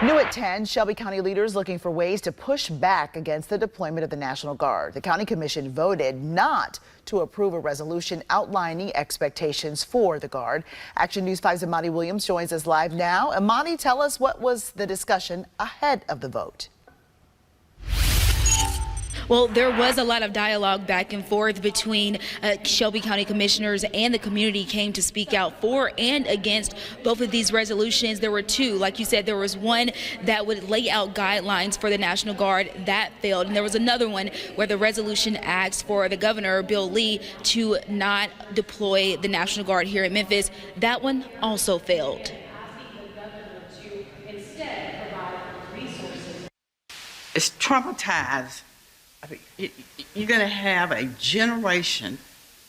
New at 10, Shelby County leaders looking for ways to push back against the deployment of the National Guard. The County Commission voted not to approve a resolution outlining expectations for the Guard. Action News 5's Amani Williams joins us live now. Amani, tell us what was the discussion ahead of the vote. Well, there was a lot of dialogue back and forth between Shelby County commissioners, and the community came to speak out for and against both of these resolutions. There were two. Like you said, there was one that would lay out guidelines for the National Guard. That failed. And there was another one where the resolution asked for the governor, Bill Lee, to not deploy the National Guard here in Memphis. That one also failed. It's traumatized. I mean, you're going to have a generation,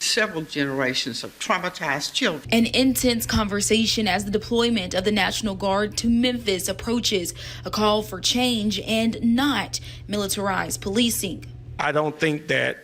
several generations of traumatized children. An intense conversation as the deployment of the National Guard to Memphis approaches, a call for change and not militarized policing. I don't think that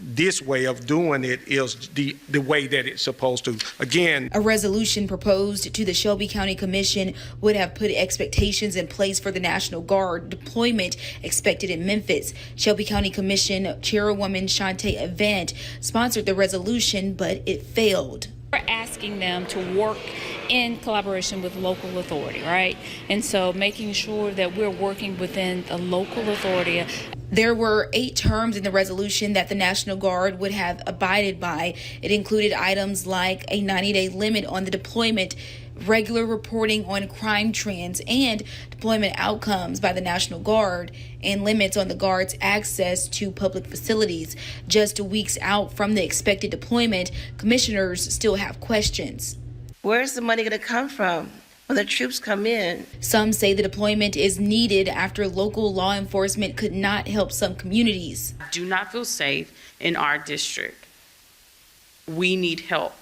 this way of doing it is the way that it's supposed to. Again, a resolution proposed to the Shelby County Commission would have put expectations in place for the National Guard deployment expected in Memphis. Shelby County Commission Chairwoman Shantae Avant sponsored the resolution, but it failed. We're asking them to work in collaboration with local authority, right? And so making sure that we're working within the local authority. There were 8 terms in the resolution that the National Guard would have abided by. It included items like a 90-day limit on the deployment, regular reporting on crime trends and deployment outcomes by the National Guard, and limits on the Guard's access to public facilities. Just weeks out from the expected deployment, commissioners still have questions. Where's the money going to come from when the troops come in? Some say the deployment is needed after local law enforcement could not help some communities. I do not feel safe in our district. We need help.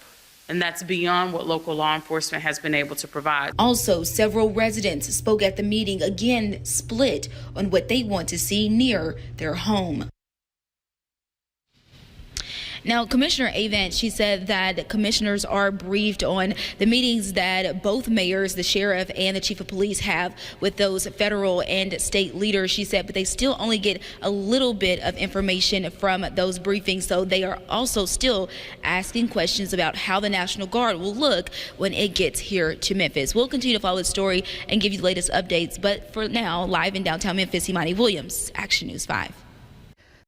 And that's beyond what local law enforcement has been able to provide. Also, several residents spoke at the meeting, again split on what they want to see near their home. Now, Commissioner Avant, she said that commissioners are briefed on the meetings that both mayors, the sheriff and the chief of police have with those federal and state leaders, she said, but they still only get a little bit of information from those briefings. So they are also still asking questions about how the National Guard will look when it gets here to Memphis. We'll continue to follow the story and give you the latest updates. But for now, live in downtown Memphis, Amani Williams, Action News 5.